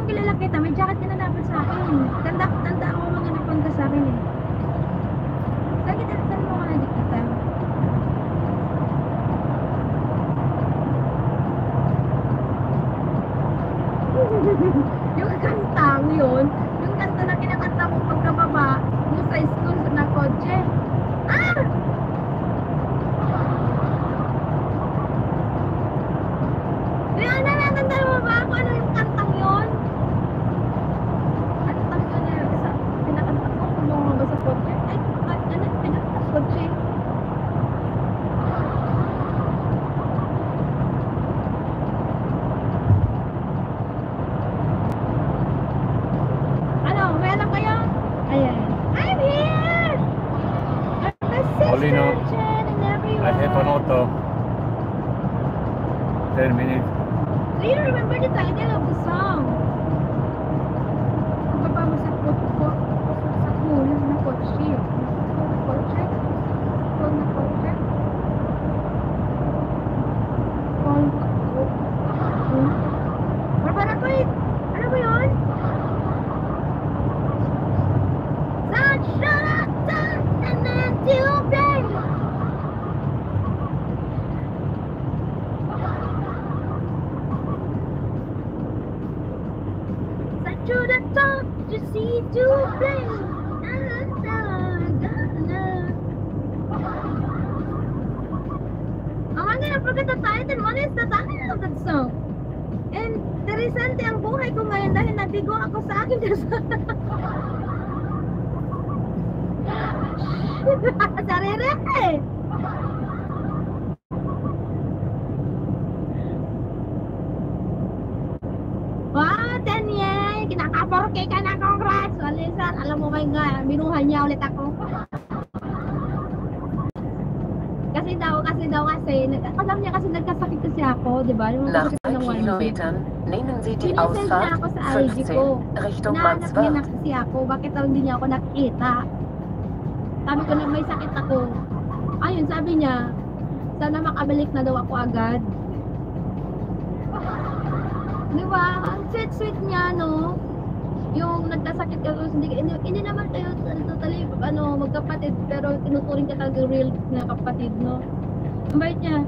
kung kilala kita, may jacket ka na dapat sa akin. Tanda ako mga napon ka sa akin eh. Saan mo ka na dito kita? Yung kantang yun, yung kanta na kinakanta mo pagkababa, yung sa school na kotse. Ah! Natanda mo ba kung ano yung kantang yun? Kantang yun na yung isa, pinakanta ko kung mga ba sa kotse. Ay, ano, pinakanta sa kotse. Ano, may alam kayo? Ayan. I'm here! I'm the sister, Paulino, Jen, and everyone. I have an auto. 10 minutes. Do you remember the title of the song? Baba mo sa kulong na kotse. Kotse? Kulong na kotse? Barbara, wait! Ano ba yun? And then to play! To the top, to see to play. Ang I forgot the title. What is the title of that song? And interesante ang buhay ko ngayon dahil nabigo ako sa akin. Sarere eh. Wow, 10 yen! Kinaka-4K ka na, congrats! Alisan, alam mo ba nga, binuhan niya ulit ako. Kasi alam niya kasi nagkasakit kasi ako, di ba? Nach 3 Kilometern nehmen Sie die Ausfahrt 15 Richtung Nahanap niya na Manswart. kasi ako, bakit hindi niya ako nakita? Sabi ko na may sakit ako. Ayun, sabi niya, sana makabalik na daw ako agad. Di ba? Ang sweet niya, no? Yung nagkasakit ka, hindi naman kayo totally, magkapatid, pero tinuturing ka talaga real na kapatid, no? Ang bait niya.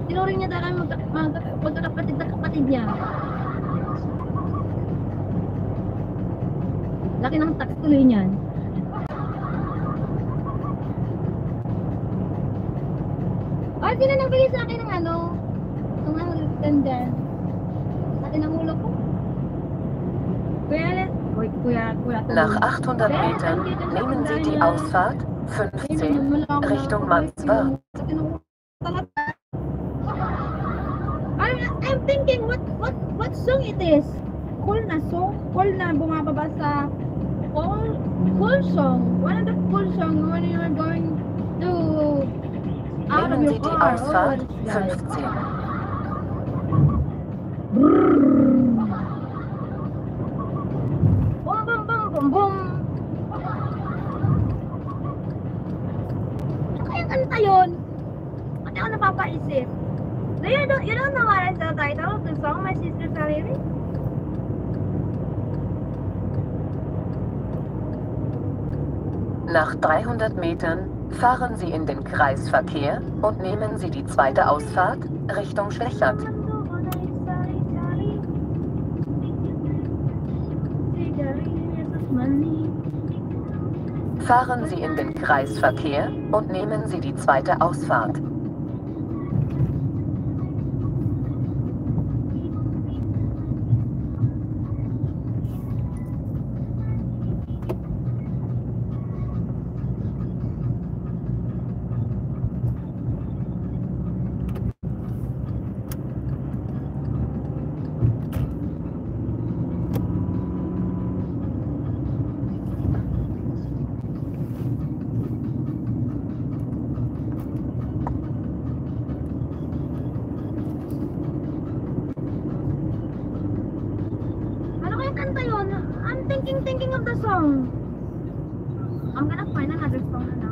Tinuring niya talaga magkakapatid na kapatid niya. Laki ng tax tuloy niyan. Ay, sino nang bigay sa akin ng tanda? Laki ng ulo ko. Kuya, Nach 800 Metern nehmen Sie die Ausfahrt 15 Richtung Manswart. I'm thinking what song it is? Cool na song? Cool na bumababa sa cool song. One of the cool song when you are going to out of Nehmen your Sie die car. Ausfahrt What is that? 15. Boom, boom, boom, boom, boom. Ano kayang kanta yun? Pati ako napapaisip. You don't know what is the title of the song, my sister Saliri? Nach 300 Metern fahren Sie in den Kreisverkehr und nehmen Sie die zweite Ausfahrt Richtung Schwächert. Fahren Sie in den Kreisverkehr und nehmen Sie die zweite Ausfahrt. I'm thinking of the song. I'm gonna find another song na.